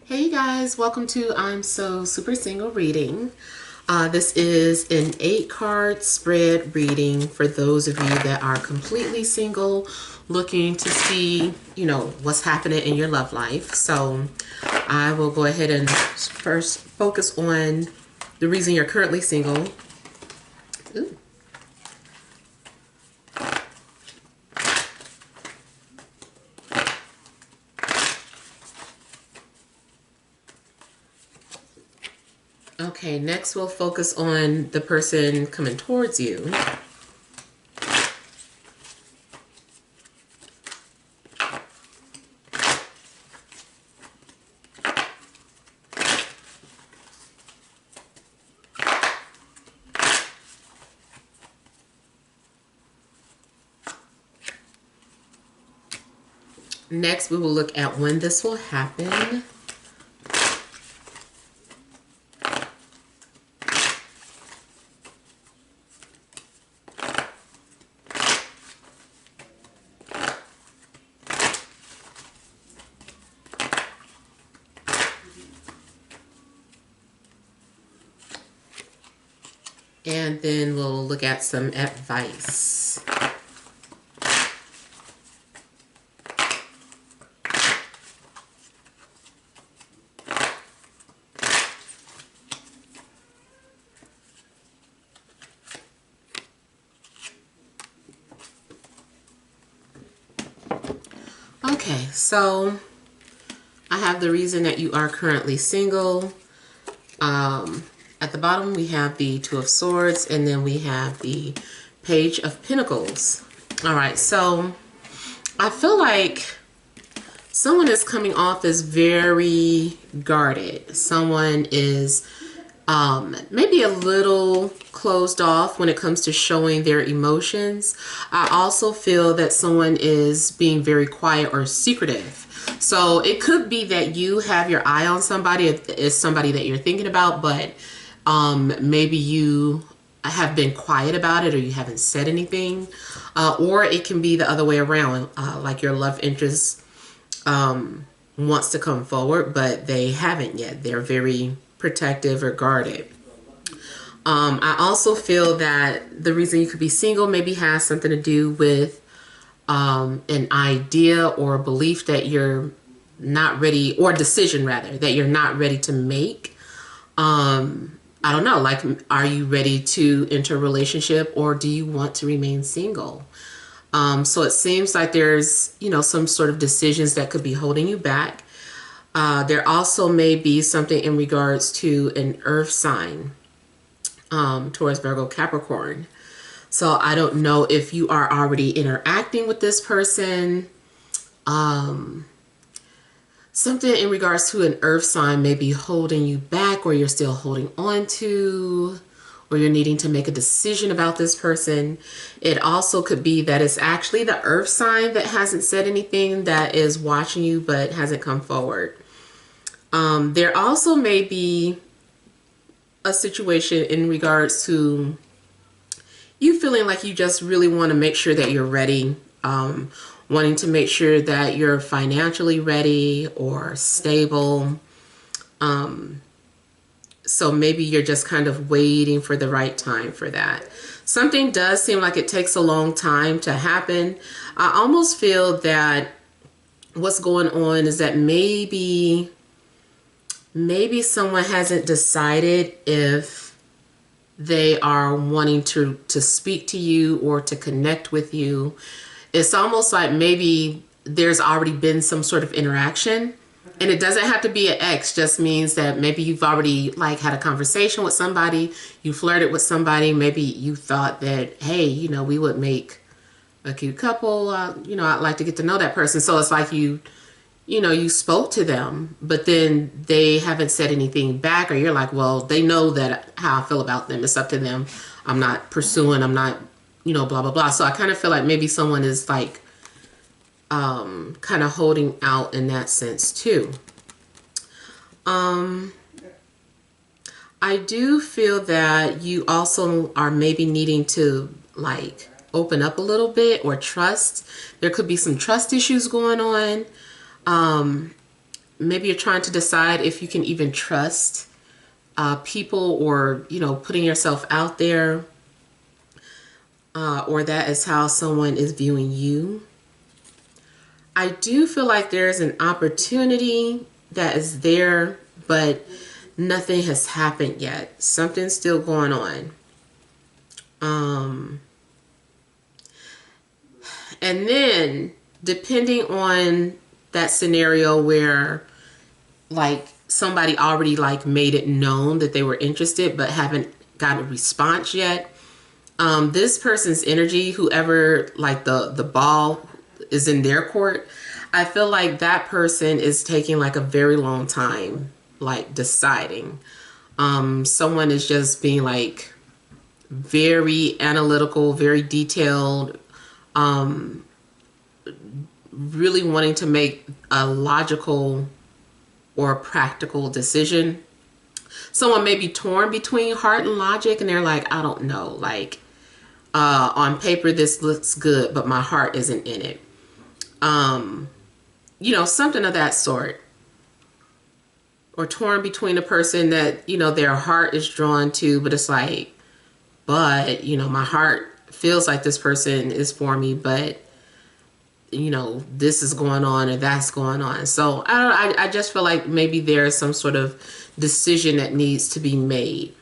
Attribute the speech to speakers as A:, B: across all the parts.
A: Hey guys, welcome to I'm So Super Single reading. This is an 8-card spread reading for those of you that are completely single, looking to see, what's happening in your love life. So I will go ahead and first focus on the reason you're currently single. Ooh. Okay, next we'll focus on the person coming towards you. Next, we will look at when this will happen. And then we'll look at some advice. Okay, so I have the reason that you are currently single. At the bottom we have the Two of Swords, and then we have the Page of Pentacles. All right, so I feel like someone is coming off as very guarded. Someone is maybe a little closed off when it comes to showing their emotions. I also feel that someone is being very quiet or secretive. So it could be that you have your eye on somebody, it's somebody that you're thinking about, but maybe you have been quiet about it or you haven't said anything. Or it can be the other way around, like your love interest wants to come forward, but they haven't yet. They're very protective or guarded. I also feel that the reason you could be single maybe has something to do with an idea or belief that you're not ready, or decision rather, that you're not ready to make. I don't know, like, are you ready to enter a relationship, or do you want to remain single? So it seems like there's, some sort of decisions that could be holding you back. There also may be something in regards to an earth sign, towards Virgo, Capricorn. So I don't know if you are already interacting with this person. Something in regards to an earth sign may be holding you back, or you're still holding on to, or you're needing to make a decision about this person. It also could be that it's actually the earth sign that hasn't said anything, that is watching you but hasn't come forward. There also may be a situation in regards to you feeling like you just really want to make sure that you're ready, wanting to make sure that you're financially ready or stable. So maybe you're just kind of waiting for the right time for that. Something does seem like it takes a long time to happen. I almost feel that what's going on is that maybe someone hasn't decided if they are wanting to speak to you or to connect with you. It's almost like maybe there's already been some sort of interaction, and it doesn't have to be an ex, just means that maybe you've already like had a conversation with somebody, you flirted with somebody, maybe you thought that, hey, we would make a cute couple, I'd like to get to know that person. So it's like you spoke to them, but then they haven't said anything back, or you're like, well, they know that how I feel about them. It's up to them. I'm not pursuing. I'm not, blah, blah, blah. So I kind of feel like maybe someone is like kind of holding out in that sense too. I do feel that you also are maybe needing to like open up a little bit, or trust. There could be some trust issues going on. maybe you're trying to decide if you can even trust people, or, you know, putting yourself out there, or that is how someone is viewing you. I do feel like there's an opportunity that is there, but nothing has happened yet. Something's still going on. And then, depending on that scenario where, like, somebody already, like, made it known that they were interested but haven't gotten a response yet, this person's energy, whoever, like, the ball is in their court, I feel like that person is taking, like, a very long time, like, deciding. Someone is just being, like, very analytical, very detailed, really wanting to make a logical or practical decision. Someone may be torn between heart and logic, and they're like, I don't know, like, on paper this looks good, but my heart isn't in it. You know, something of that sort. Or torn between a person that, you know, their heart is drawn to, but it's like, but, you know, my heart feels like this person is for me, but, you know, this is going on or that's going on. So I just feel like maybe there's some sort of decision that needs to be made.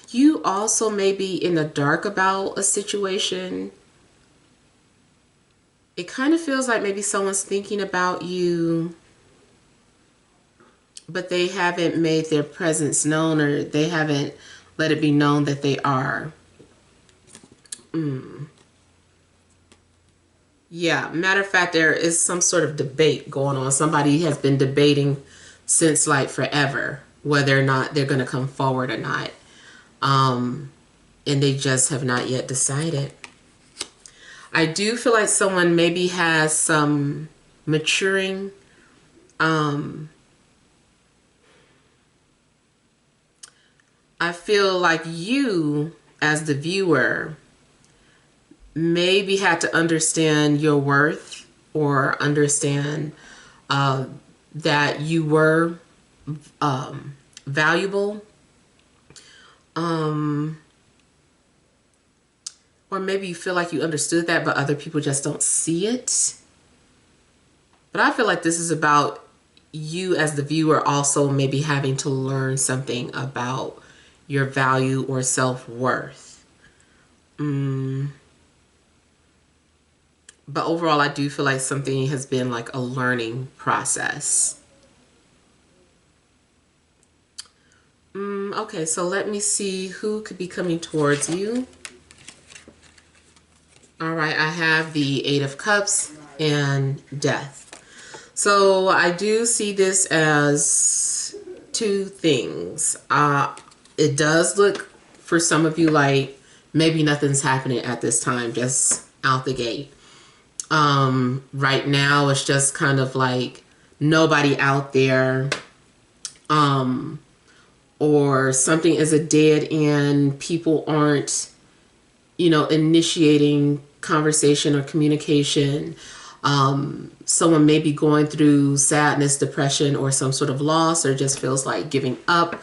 A: You also may be in the dark about a situation. It kind of feels like maybe someone's thinking about you, but they haven't made their presence known, or they haven't let it be known that they are. Yeah, matter of fact, there is some sort of debate going on. Somebody has been debating since, like, forever whether or not they're going to come forward or not. And they just have not yet decided. I do feel like someone maybe has some maturing, I feel like you, as the viewer, maybe had to understand your worth, or understand that you were valuable. Or maybe you feel like you understood that, but other people just don't see it. But I feel like this is about you as the viewer also maybe having to learn something about your value or self-worth. But overall, I do feel like something has been like a learning process. Okay, so let me see who could be coming towards you. All right, I have the Eight of Cups and Death. So I do see this as two things. It does look for some of you like maybe nothing's happening at this time, just out the gate. Right now, it's just kind of like nobody out there, or something is a dead end. People aren't, you know, initiating conversation or communication. Someone may be going through sadness, depression, or some sort of loss, or just feels like giving up.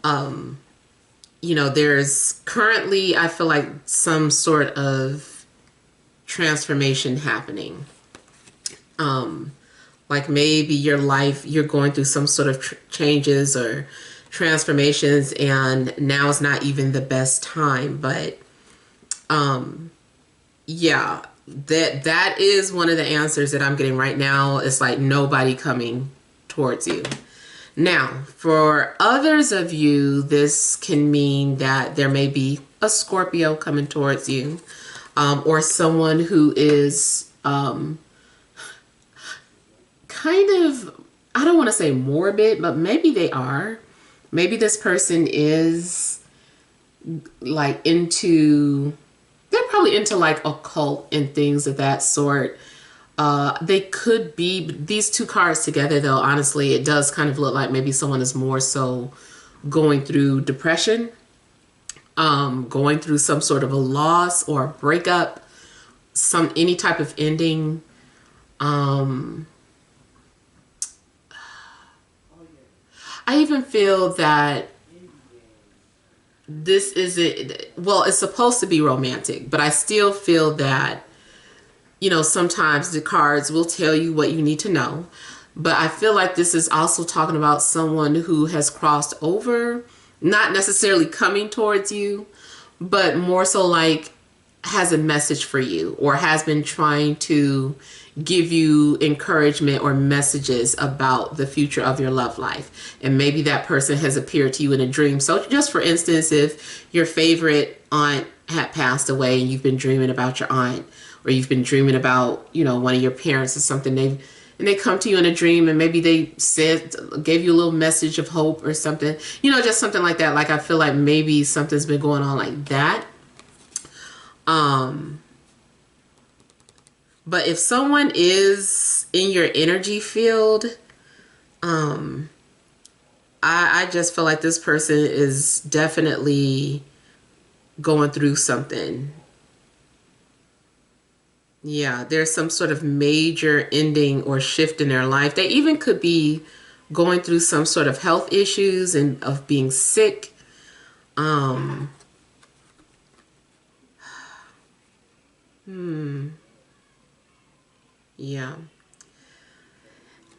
A: You know, there's currently, I feel like, some sort of transformation happening. Like maybe your life, you're going through some sort of changes or transformations, and now is not even the best time. But yeah, that is one of the answers that I'm getting right now. It's like nobody coming towards you. Now, for others of you, this can mean that there may be a Scorpio coming towards you, or someone who is kind of, I don't want to say morbid, but maybe they are. Maybe this person is like into, they're probably into like occult and things of that sort. They could be, these two cards together though, honestly, it does kind of look like maybe someone is more so going through depression, going through some sort of a loss or a breakup, any type of ending. I even feel that this isn't, well, it's supposed to be romantic, but I still feel that, you know, sometimes the cards will tell you what you need to know. But I feel like this is also talking about someone who has crossed over, not necessarily coming towards you, but more so like has a message for you or has been trying to give you encouragement or messages about the future of your love life. And maybe that person has appeared to you in a dream. So just for instance, if your favorite aunt had passed away and you've been dreaming about your aunt, or you've been dreaming about, you know, one of your parents or something, they come to you in a dream and maybe they gave you a little message of hope or something, you know, just something like that. Like I feel like maybe something's been going on like that. But if someone is in your energy field, I just feel like this person is definitely going through something. Yeah, there's some sort of major ending or shift in their life. They even could be going through some sort of health issues and of being sick. Yeah.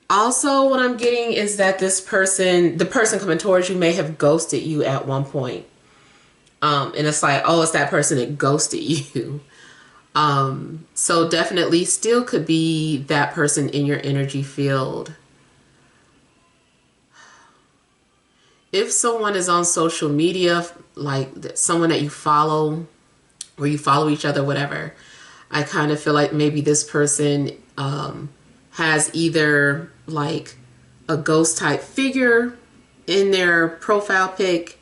A: Also, what I'm getting is that this person, the person coming towards you, may have ghosted you at one point. And it's like, oh, it's that person that ghosted you. So definitely still could be that person in your energy field. If someone is on social media, like someone that you follow or you follow each other, whatever, I kind of feel like maybe this person has either like a ghost type figure in their profile pic,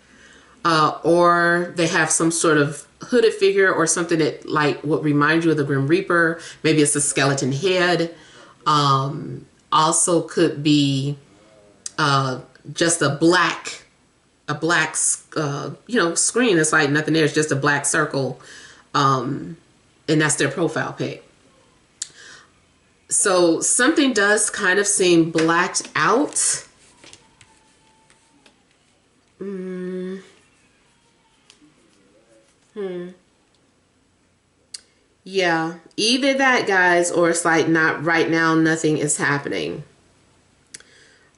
A: or they have some sort of hooded figure or something that like what reminds you of the Grim Reaper. Maybe it's a skeleton head. Also could be just a black you know, screen. It's like nothing there. It's just a black circle. And that's their profile pic. So something does kind of seem blacked out. Yeah, either that, guys, or it's like not right now, nothing is happening.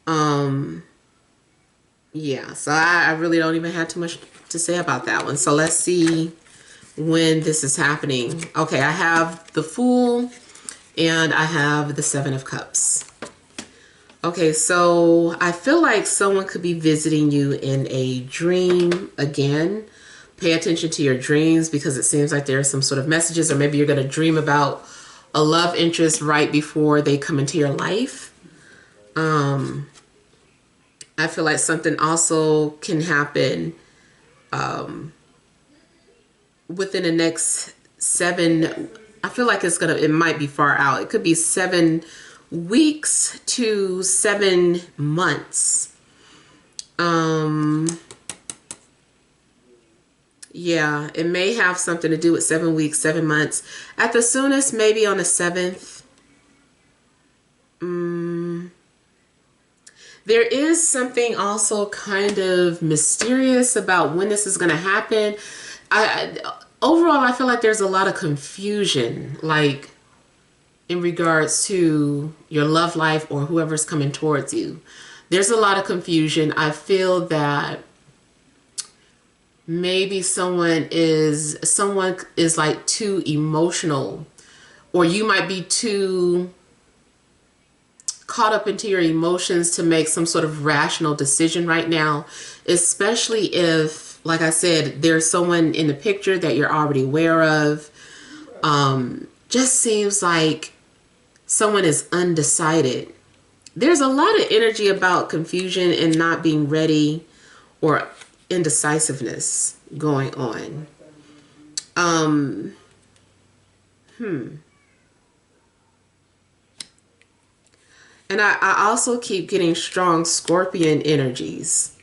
A: Yeah, so I really don't even have too much to say about that one. So let's see when this is happening. Okay, I have the Fool and I have the Seven of Cups. Okay, so I feel like someone could be visiting you in a dream again. Pay attention to your dreams because it seems like there are some sort of messages, or maybe you're going to dream about a love interest right before they come into your life. I feel like something also can happen within the next I feel like it might be far out. It could be 7 weeks to 7 months. Yeah, it may have something to do with 7 weeks, 7 months. At the soonest, maybe on the 7th. There is something also kind of mysterious about when this is going to happen. Overall, I feel like there's a lot of confusion, like in regards to your love life or whoever's coming towards you. There's a lot of confusion. I feel that maybe someone is like too emotional, or you might be too caught up into your emotions to make some sort of rational decision right now, especially if, like I said, there's someone in the picture that you're already aware of. Just seems like someone is undecided. There's a lot of energy about confusion and not being ready, or indecisiveness going on. And I also keep getting strong Scorpion energies.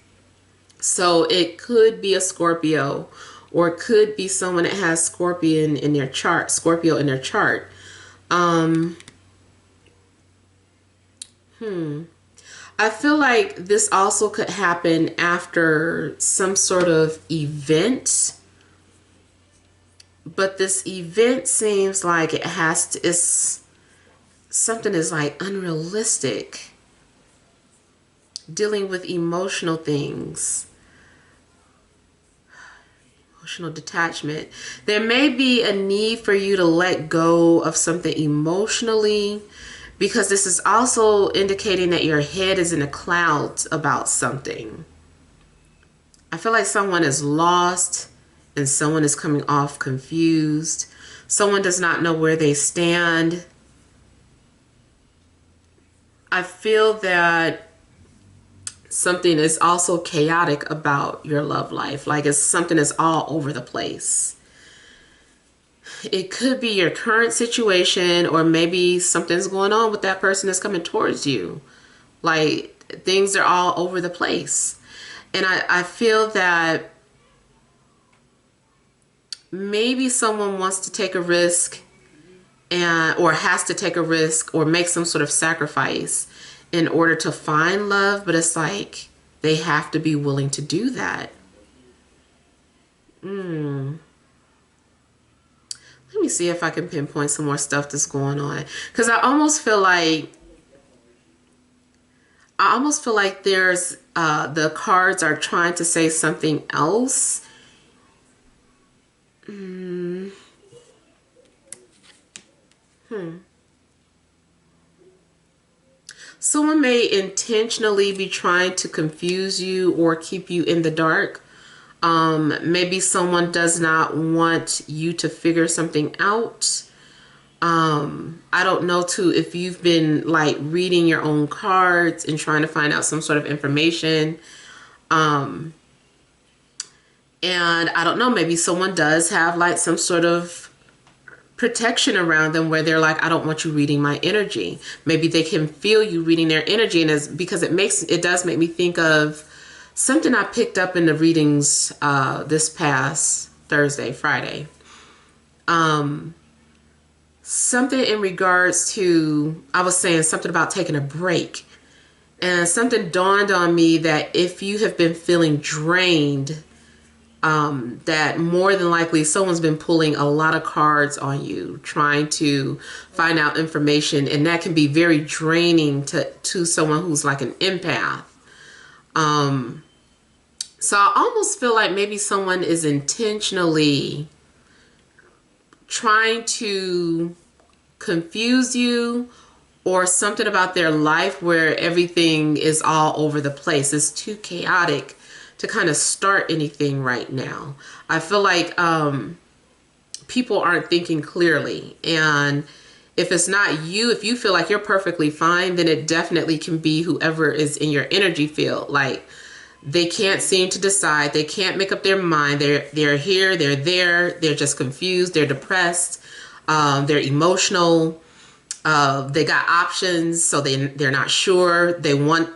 A: So it could be a Scorpio, or it could be someone that has Scorpio in their chart. I feel like this also could happen after some sort of event, but this event seems like it has to, it's something is like unrealistic, dealing with emotional things, emotional detachment. There may be a need for you to let go of something emotionally, because this is also indicating that your head is in the clouds about something. I feel like someone is lost and someone is coming off confused. Someone does not know where they stand. I feel that something is also chaotic about your love life. Like it's something is all over the place. It could be your current situation, or maybe something's going on with that person that's coming towards you. Like things are all over the place. And I feel that maybe someone wants to take a risk or has to take a risk or make some sort of sacrifice in order to find love, but it's like they have to be willing to do that. Let me see if I can pinpoint some more stuff that's going on, because I almost feel like there's the cards are trying to say something else. Someone may intentionally be trying to confuse you or keep you in the dark. Maybe someone does not want you to figure something out. I don't know too if you've been like reading your own cards and trying to find out some sort of information. And I don't know, maybe someone does have like some sort of protection around them where they're like, I don't want you reading my energy. Maybe they can feel you reading their energy, and because it does make me think of something I picked up in the readings this past Thursday, Friday. Something in regards to, I was saying something about taking a break, and something dawned on me that if you have been feeling drained, that more than likely someone's been pulling a lot of cards on you, trying to find out information, and that can be very draining to someone who's like an empath. So I almost feel like maybe someone is intentionally trying to confuse you, or something about their life where everything is all over the place. It's too chaotic to kind of start anything right now. I feel like people aren't thinking clearly, and if it's not you, if you feel like you're perfectly fine, then it definitely can be whoever is in your energy field. Like they can't seem to decide, they can't make up their mind. They're here, they're there, they're just confused, they're depressed, they're emotional, they got options, so they're not sure. They want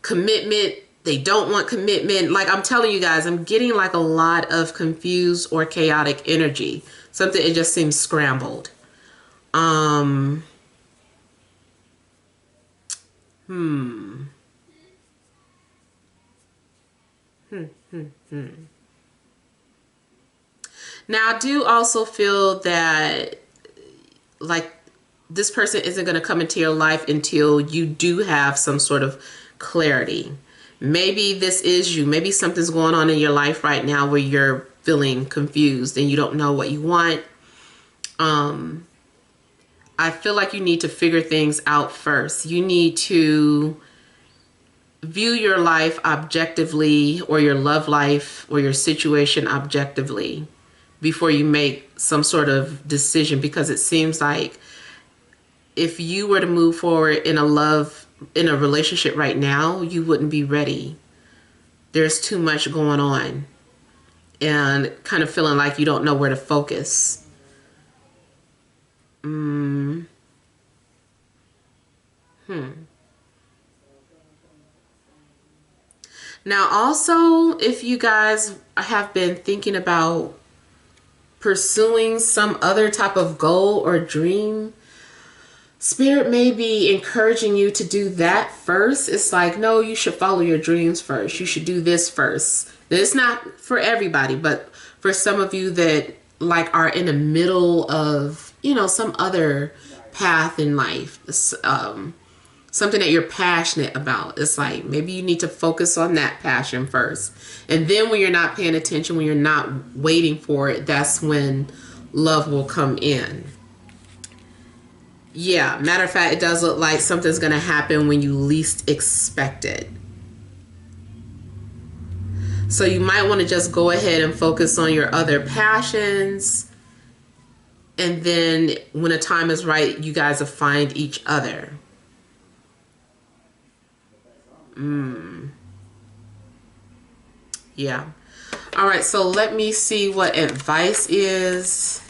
A: commitment, they don't want commitment. Like I'm telling you guys, I'm getting like a lot of confused or chaotic energy. Something, it just seems scrambled. Now I do also feel that like this person isn't going to come into your life until you do have some sort of clarity. Maybe this is you. Maybe something's going on in your life right now where you're feeling confused and you don't know what you want. I feel like you need to figure things out first. You need to view your life objectively, or your love life or your situation objectively, before you make some sort of decision, because it seems like if you were to move forward in a relationship right now, you wouldn't be ready. There's too much going on, and kind of feeling like you don't know where to focus. Now also, if you guys have been thinking about pursuing some other type of goal or dream, Spirit may be encouraging you to do that first. It's like, no, you should follow your dreams first. You should do this first. It's not for everybody, but for some of you that like are in the middle of, you know, some other path in life, something that you're passionate about. It's like maybe you need to focus on that passion first. And then when you're not paying attention, when you're not waiting for it, that's when love will come in. Yeah, matter of fact, it does look like something's going to happen when you least expect it. So you might want to just go ahead and focus on your other passions. And then when the time is right, you guys will find each other. Yeah. All right, so let me see what advice is.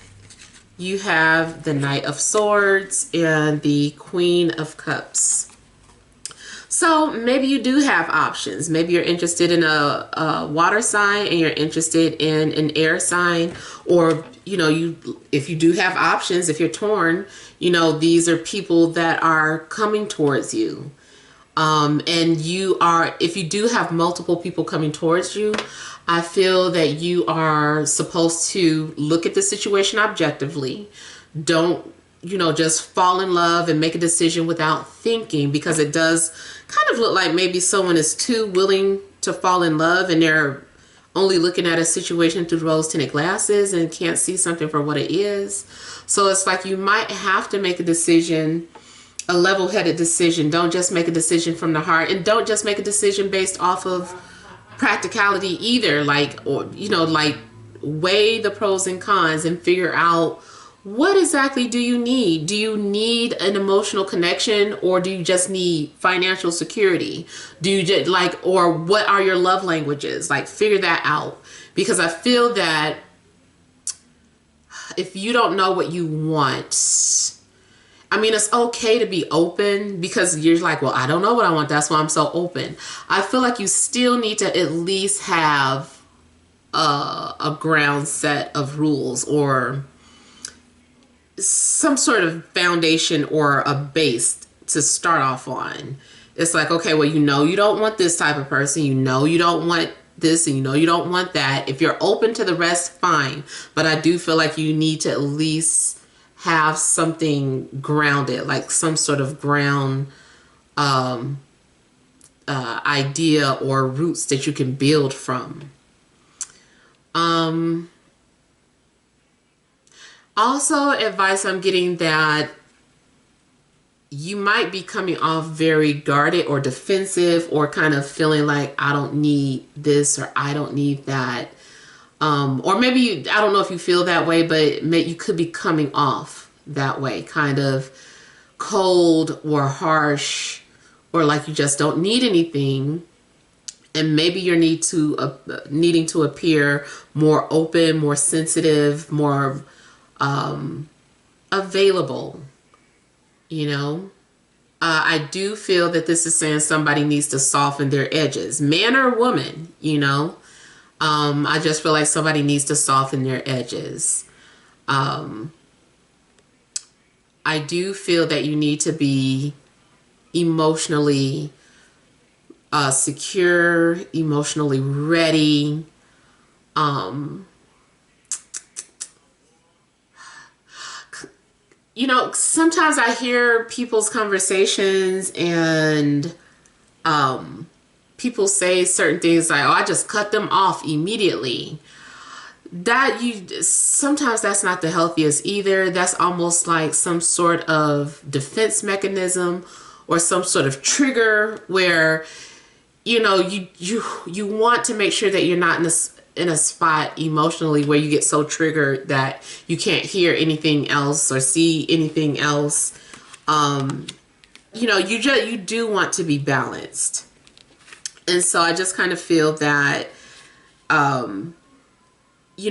A: You have the Knight of Swords and the Queen of Cups. So maybe you do have options. Maybe you're interested in a water sign and you're interested in an air sign, or you know, if you do have options, if you're torn, you know, these are people that are coming towards you. And you are, if you do have multiple people coming towards you, I feel that you are supposed to look at the situation objectively. Don't, you know, just fall in love and make a decision without thinking, because it does kind of look like maybe someone is too willing to fall in love and they're only looking at a situation through rose-tinted glasses and can't see something for what it is. So it's like you might have to make a decision, a level-headed decision. Don't just make a decision from the heart, and don't just make a decision based off of practicality either. Like, or, you know, like weigh the pros and cons and figure out, what exactly do you need? Do you need an emotional connection, or do you just need financial security? Do you just like, or what are your love languages? Like, figure that out, because I feel that if you don't know what you want, I mean, it's okay to be open, because you're like, well, I don't know what I want. That's why I'm so open. I feel like you still need to at least have a ground set of rules, or some sort of foundation or a base to start off on. It's like, okay, well, you know, you don't want this type of person. You know, you don't want this, and you know, you don't want that. If you're open to the rest, fine. But I do feel like you need to at least have something grounded, like some sort of ground idea or roots that you can build from. Also, advice I'm getting that you might be coming off very guarded or defensive, or kind of feeling like, I don't need this, or I don't need that. Or maybe you, I don't know if you feel that way, but you could be coming off that way, kind of cold or harsh, or like you just don't need anything. And maybe you're needing to appear more open, more sensitive, more available, you know. I do feel that this is saying somebody needs to soften their edges, man or woman, you know. I just feel like somebody needs to soften their edges. I do feel that you need to be emotionally secure, emotionally ready. You know, sometimes I hear people's conversations, and people say certain things like, oh, I just cut them off immediately. Sometimes that's not the healthiest either. That's almost like some sort of defense mechanism, or some sort of trigger where, you know, you want to make sure that you're not in a spot emotionally where you get so triggered that you can't hear anything else or see anything else. You know, you do want to be balanced. And so I just kind of feel that, you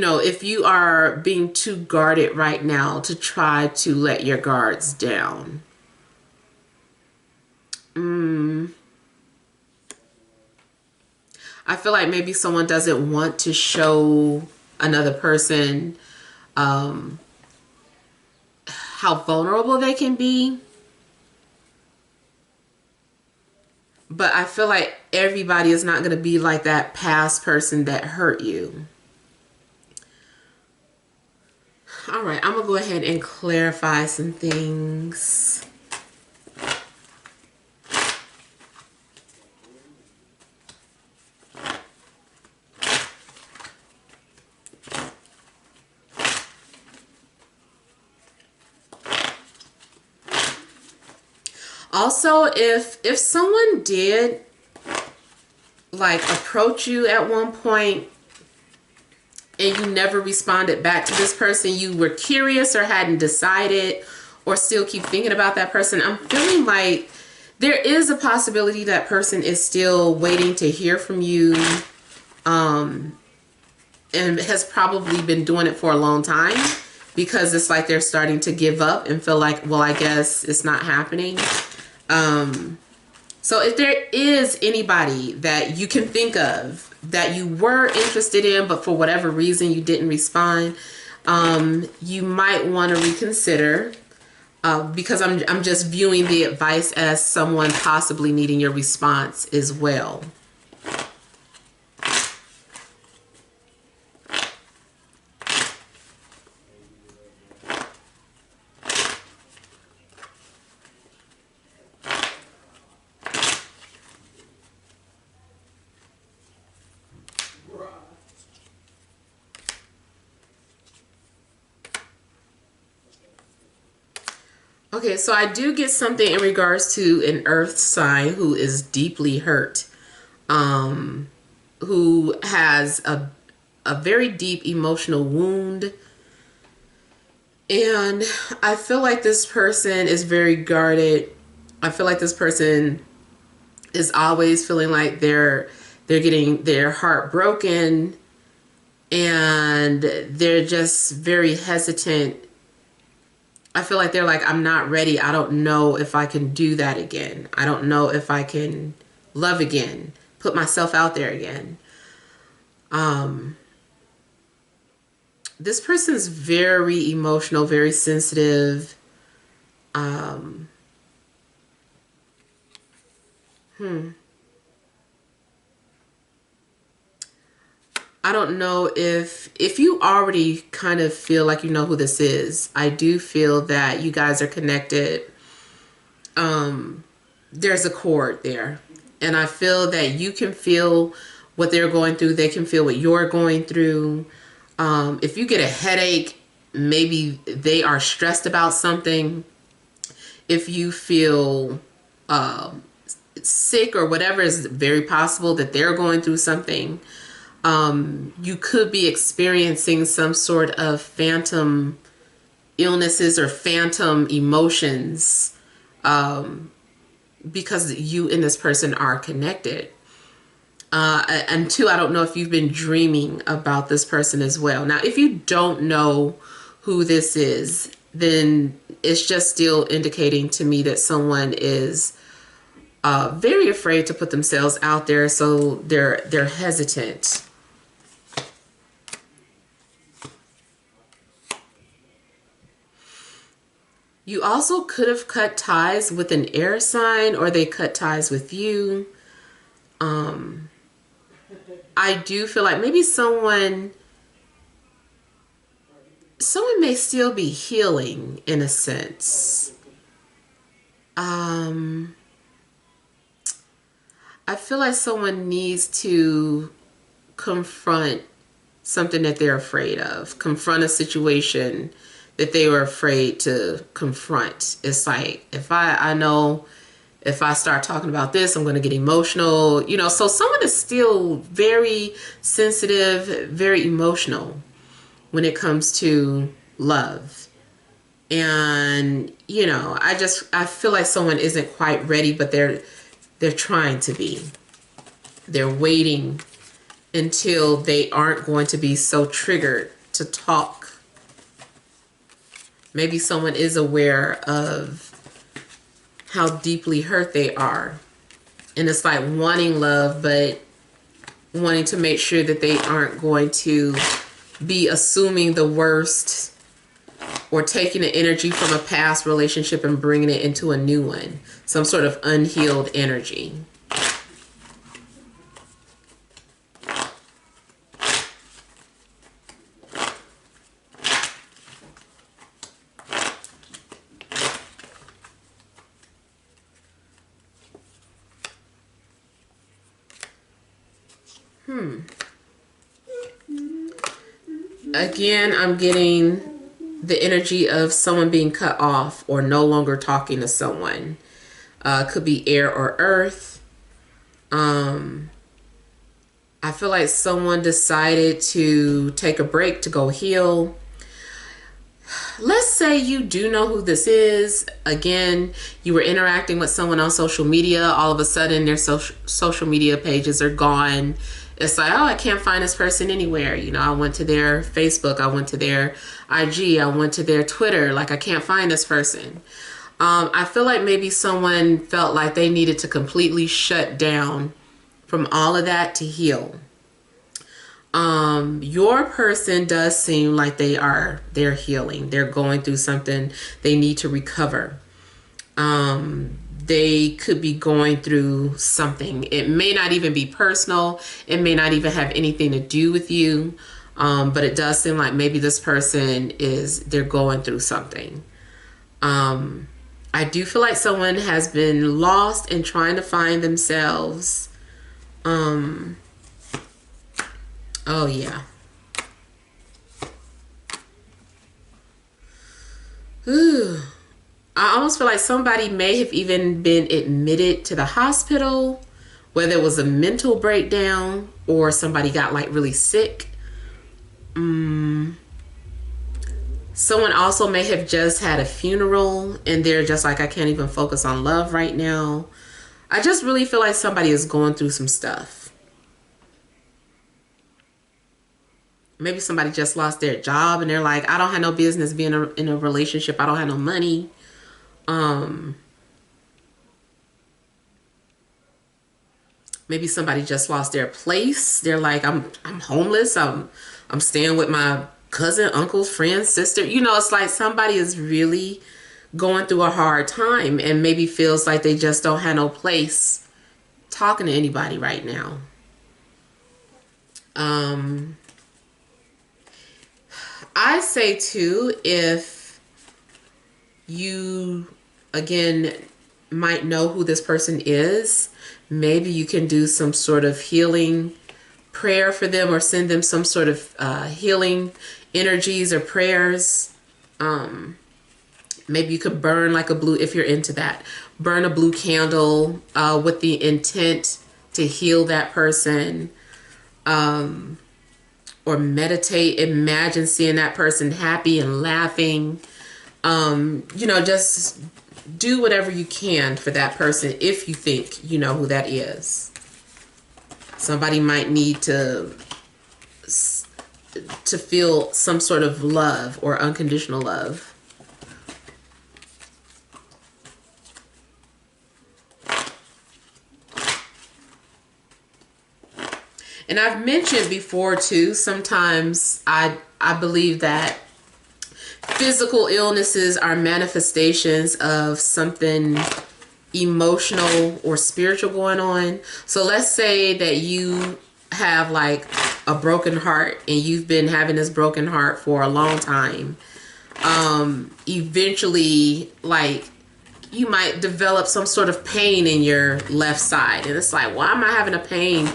A: know, if you are being too guarded right now, to try to let your guards down. I feel like maybe someone doesn't want to show another person how vulnerable they can be. But I feel like everybody is not going to be like that past person that hurt you. All right, I'm going to go ahead and clarify some things. Also, if someone did like approach you at one point and you never responded back to this person, you were curious or hadn't decided or still keep thinking about that person, I'm feeling like there is a possibility that person is still waiting to hear from you, and has probably been doing it for a long time, because it's like they're starting to give up and feel like, well, I guess it's not happening. So if there is anybody that you can think of that you were interested in, but for whatever reason you didn't respond, you might want to reconsider, because I'm just viewing the advice as someone possibly needing your response as well. Okay, so I do get something in regards to an earth sign who is deeply hurt, who has a very deep emotional wound. And I feel like this person is very guarded. I feel like this person is always feeling like they're getting their heart broken, and they're just very hesitant. I feel like they're like, I'm not ready. I don't know if I can do that again. I don't know if I can love again, put myself out there again. This person's very emotional, very sensitive. I don't know if you already kind of feel like you know who this is. I do feel that you guys are connected. There's a cord there. And I feel that you can feel what they're going through. They can feel what you're going through. If you get a headache, maybe they are stressed about something. If you feel sick or whatever, is very possible that they're going through something. You could be experiencing some sort of phantom illnesses or phantom emotions, because you and this person are connected. And two, I don't know if you've been dreaming about this person as well. Now, if you don't know who this is, then it's just still indicating to me that someone is very afraid to put themselves out there, so they're hesitant. You also could have cut ties with an air sign, or they cut ties with you. I do feel like maybe someone may still be healing in a sense. I feel like someone needs to confront something that they're afraid of, confront a situation that they were afraid to confront. It's like, if I know if I start talking about this, I'm going to get emotional, you know. So someone is still very sensitive, very emotional when it comes to love. And, you know, I feel like someone isn't quite ready, but they're trying to be. They're waiting until they aren't going to be so triggered to talk. Maybe someone is aware of how deeply hurt they are. And it's like wanting love, but wanting to make sure that they aren't going to be assuming the worst, or taking the energy from a past relationship and bringing it into a new one. Some sort of unhealed energy. Again, I'm getting the energy of someone being cut off or no longer talking to someone. Could be air or earth. I feel like someone decided to take a break to go heal. Let's say you do know who this is. Again, you were interacting with someone on social media. All of a sudden, their social media pages are gone. It's like, oh, I can't find this person anywhere. You know, I went to their Facebook. I went to their IG. I went to their Twitter. Like, I can't find this person. I feel like maybe someone felt like they needed to completely shut down from all of that to heal. Your person does seem like they're healing. They're going through something. They need to recover. They could be going through something. It may not even be personal. It may not even have anything to do with you. But it does seem like maybe this person they're going through something. I do feel like someone has been lost and trying to find themselves. Oh, yeah. Ooh. I almost feel like somebody may have even been admitted to the hospital, whether it was a mental breakdown or somebody got like really sick. Someone also may have just had a funeral and they're just like, I can't even focus on love right now. I just really feel like somebody is going through some stuff. Maybe somebody just lost their job and they're like, I don't have no business being in a relationship. I don't have no money. Maybe somebody just lost their place. They're like, I'm homeless. I'm staying with my cousin, uncle, friend, sister. You know, it's like somebody is really going through a hard time and maybe feels like they just don't have no place talking to anybody right now. I say too, if you, again, might know who this person is, maybe you can do some sort of healing prayer for them or send them some sort of healing energies or prayers. Maybe you could burn like a blue, if you're into that, burn a blue candle with the intent to heal that person. Or meditate, imagine seeing that person happy and laughing. You know, just do whatever you can for that person if you think you know who that is. Somebody might need to feel some sort of love or unconditional love. And I've mentioned before too, sometimes I believe that physical illnesses are manifestations of something emotional or spiritual going on. So let's say that you have like a broken heart and you've been having this broken heart for a long time. Eventually, like, you might develop some sort of pain in your left side. And it's like, why am I having a pain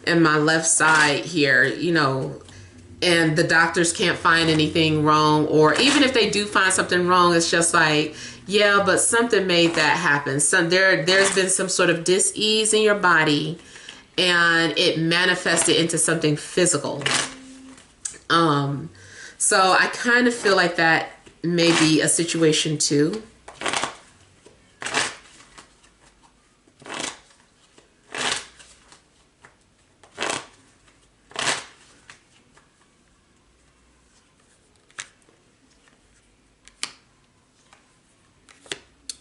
A: in my left side here, you know, and the doctors can't find anything wrong, or even if they do find something wrong, it's just like, yeah, but something made that happen. There's been some sort of dis-ease in your body and it manifested into something physical. So I kind of feel like that may be a situation too.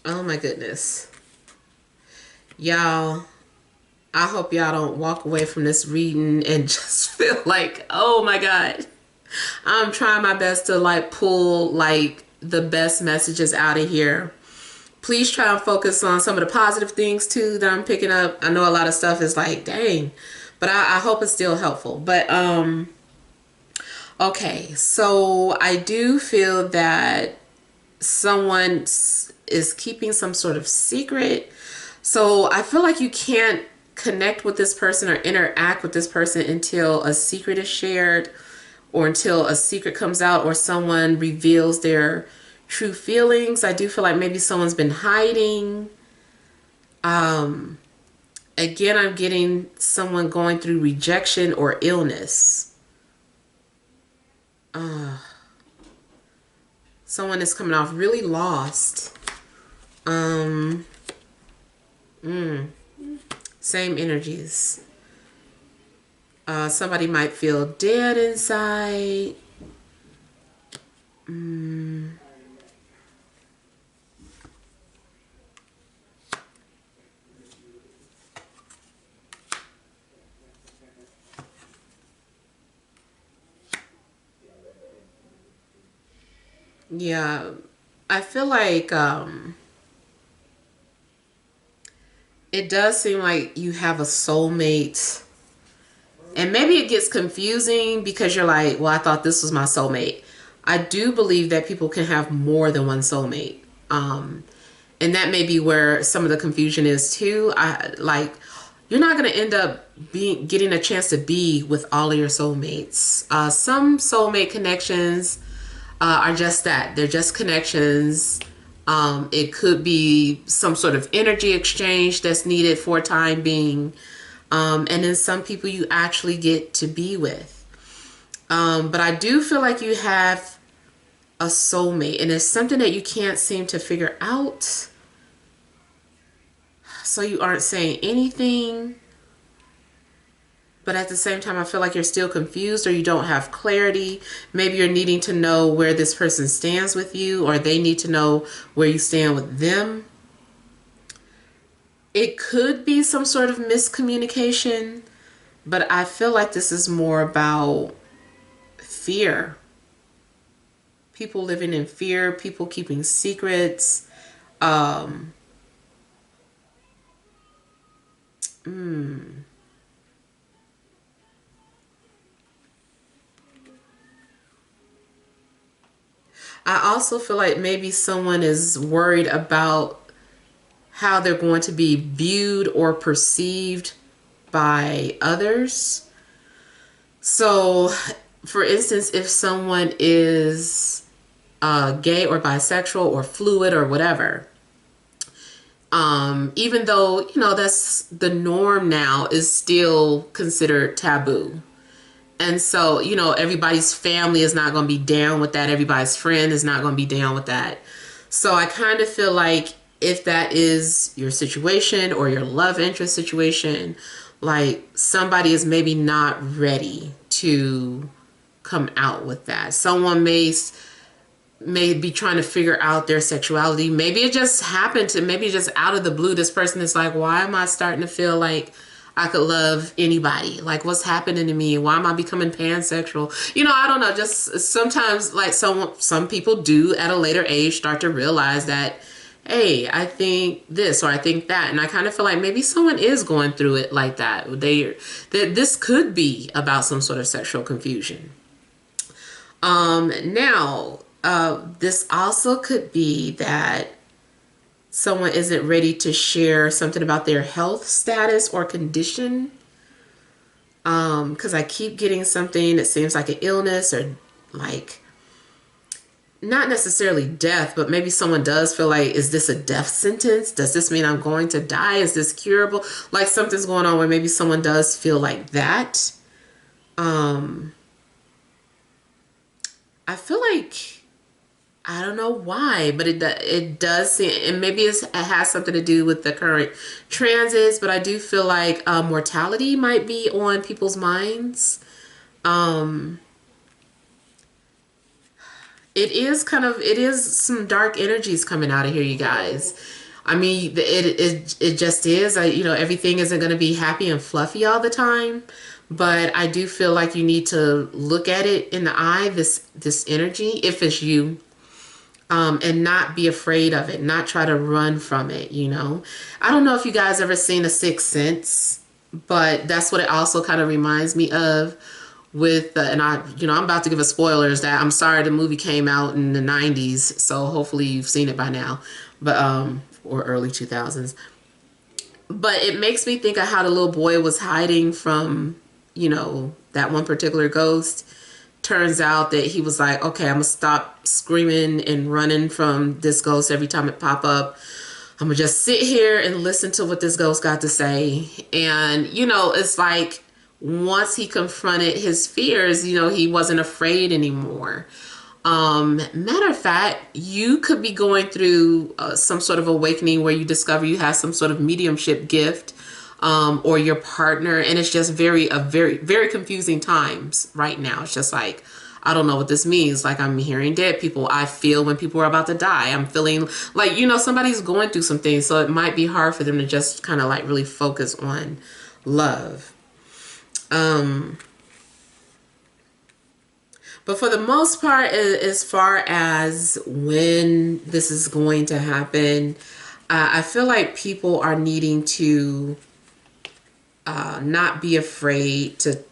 A: Oh my goodness. Y'all, I hope y'all don't walk away from this reading and just feel like, oh my God, I'm trying my best to like pull like the best messages out of here. Please try and focus on some of the positive things too that I'm picking up. I know a lot of stuff is like, dang, but I hope it's still helpful. But okay, so I do feel that someone is keeping some sort of secret. So I feel like you can't connect with this person or interact with this person until a secret is shared, or until a secret comes out, or someone reveals their true feelings. I do feel like maybe someone's been hiding. Again, I'm getting someone going through rejection or illness. Someone is coming off really lost. Same energies. Somebody might feel dead inside. Yeah, I feel like it does seem like you have a soulmate. And maybe it gets confusing because you're like, well, I thought this was my soulmate. I do believe that people can have more than one soulmate. And that may be where some of the confusion is too. You're not going to end up getting a chance to be with all of your soulmates. Some soulmate connections are just that. They're just connections. It could be some sort of energy exchange that's needed for a time being. And then some people you actually get to be with. But I do feel like you have a soulmate, and it's something that you can't seem to figure out. So you aren't saying anything. But at the same time, I feel like you're still confused, or you don't have clarity. Maybe you're needing to know where this person stands with you, or they need to know where you stand with them. It could be some sort of miscommunication, but I feel like this is more about fear. People living in fear, people keeping secrets. I also feel like maybe someone is worried about how they're going to be viewed or perceived by others. So, for instance, if someone is gay or bisexual or fluid or whatever, even though, that's the norm now, is still considered taboo. And so, everybody's family is not going to be down with that. Everybody's friend is not going to be down with that. So I kind of feel like if that is your situation or your love interest situation, like somebody is maybe not ready to come out with that. Someone may be trying to figure out their sexuality. Maybe it just happened to, maybe just out of the blue, this person is like, why am I starting to feel like I could love anybody? Like, what's happening to me? Why am I becoming pansexual? I don't know. Just sometimes, like, some people do at a later age start to realize that, hey, I think this or I think that. And I kind of feel like maybe someone is going through it like that. This could be about some sort of sexual confusion. This also could be that someone isn't ready to share something about their health status or condition. Because I keep getting something that seems like an illness, or like, not necessarily death, but maybe someone does feel like, is this a death sentence? Does this mean I'm going to die? Is this curable? Like something's going on where maybe someone does feel like that. I feel like, I don't know why, but it does seem, and maybe it has something to do with the current transits, but I do feel like mortality might be on people's minds. It is some dark energies coming out of here, you guys. I mean, it just is. Everything isn't going to be happy and fluffy all the time, but I do feel like you need to look at it in the eye, this energy, if it's you, and not be afraid of it, not try to run from it. I don't know if you guys ever seen A Sixth Sense, but that's what it also kind of reminds me of. I'm about to give a spoilers that I'm sorry, the movie came out in the 90s, so hopefully you've seen it by now, but or early 2000s. But it makes me think of how the little boy was hiding from, you know, that one particular ghost. Turns out that he was like, okay, I'm gonna stop screaming and running from this ghost every time it pop up. I'm gonna just sit here and listen to what this ghost got to say. And, you know, it's like once he confronted his fears, you know, he wasn't afraid anymore. Matter of fact, you could be going through some sort of awakening where you discover you have some sort of mediumship gift, or your partner, and it's just very confusing times right now. It's just like, I don't know what this means. Like, I'm hearing dead people. I feel when people are about to die. I'm feeling like, you know, somebody's going through some things, so it might be hard for them to just kind of like really focus on love. But for the most part, as far as when this is going to happen, I feel like people are needing to not be afraid to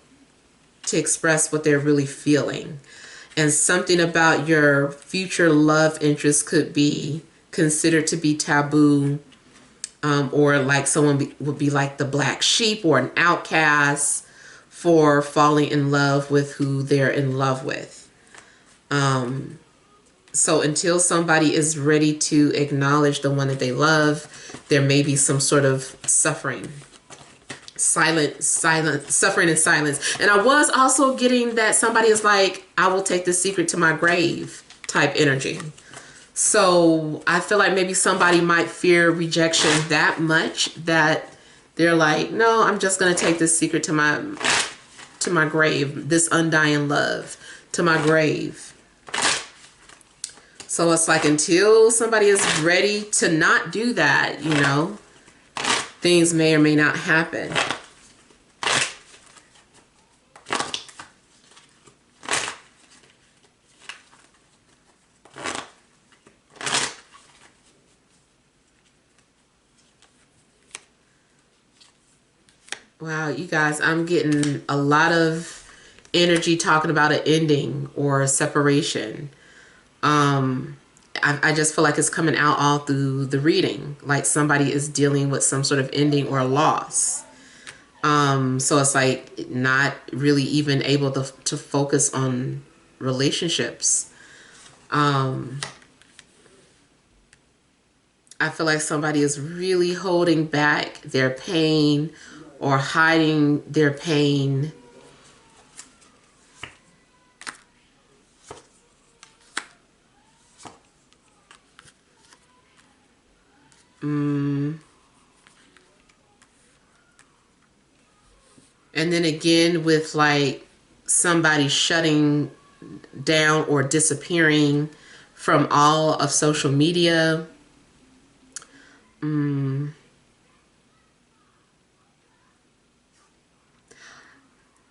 A: express what they're really feeling. And something about your future love interest could be considered to be taboo, or like someone would be like the black sheep or an outcast for falling in love with who they're in love with. So until somebody is ready to acknowledge the one that they love, there may be some sort of suffering. Silent suffering in silence. And I was also getting that somebody is like, I will take this secret to my grave type energy. So I feel like maybe somebody might fear rejection that much that they're like, no, I'm just going to take this secret to my grave, this undying love to my grave. So it's like until somebody is ready to not do that, you know, things may or may not happen. Wow, you guys, I'm getting a lot of energy talking about an ending or a separation. I just feel like it's coming out all through the reading. Like somebody is dealing with some sort of ending or loss. So it's like not really even able to focus on relationships. I feel like somebody is really holding back their pain or hiding their pain. And then again with like somebody shutting down or disappearing from all of social media. And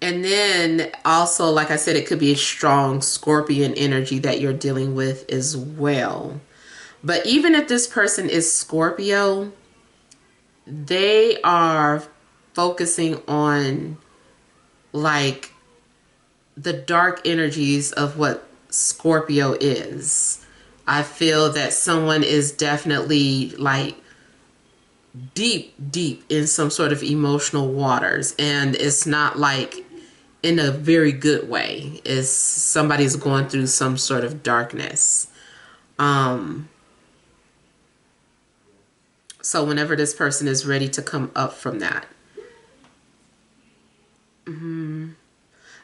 A: then also, like I said, it could be a strong Scorpion energy that you're dealing with as well. But even if this person is Scorpio, they are focusing on like the dark energies of what Scorpio is. I feel that someone is definitely like deep in some sort of emotional waters, and it's not like in a very good way. Is somebody's going through some sort of darkness. So whenever this person is ready to come up from that.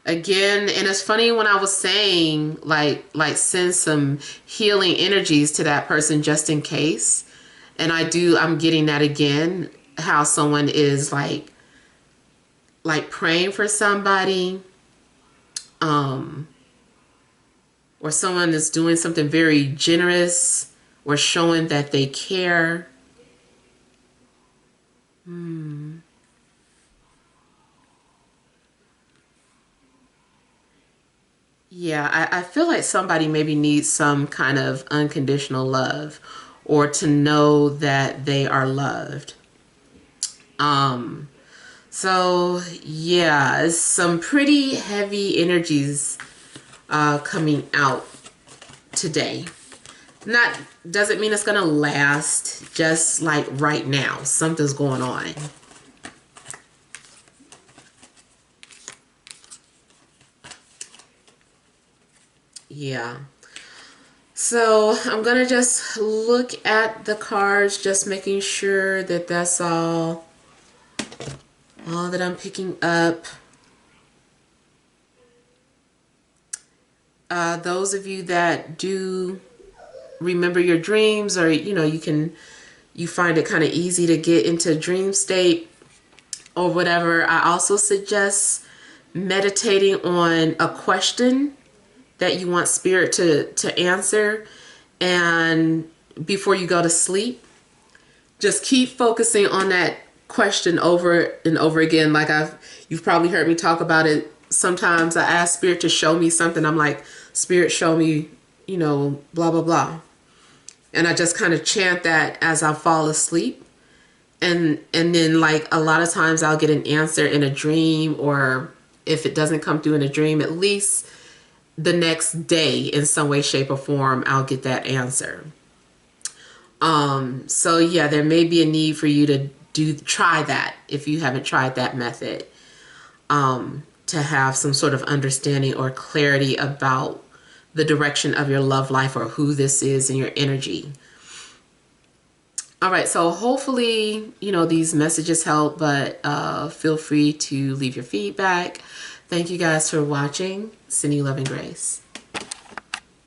A: Again, and it's funny when I was saying like send some healing energies to that person just in case. And I'm getting that again, how someone is like praying for somebody, or someone is doing something very generous or showing that they care. Yeah, I feel like somebody maybe needs some kind of unconditional love or to know that they are loved. So yeah, it's some pretty heavy energies coming out today. Not, doesn't mean it's gonna last, just like right now, something's going on. Yeah. So I'm gonna just look at the cards, just making sure that that's all that I'm picking up. Those of you that do remember your dreams, or you find it kind of easy to get into a dream state or whatever, I also suggest meditating on a question that you want spirit to answer, and before you go to sleep, just keep focusing on that question over and over again. Like you've probably heard me talk about it. Sometimes I ask spirit to show me something. I'm like, spirit, show me, blah, blah, blah. And I just kind of chant that as I fall asleep. And then, like, a lot of times I'll get an answer in a dream, or if it doesn't come through in a dream, at least the next day in some way, shape, or form, I'll get that answer. So yeah, there may be a need for you to try that if you haven't tried that method, to have some sort of understanding or clarity about the direction of your love life, or who this is in your energy. All right, so hopefully, these messages help, but feel free to leave your feedback. Thank you guys for watching. Sending you love and grace.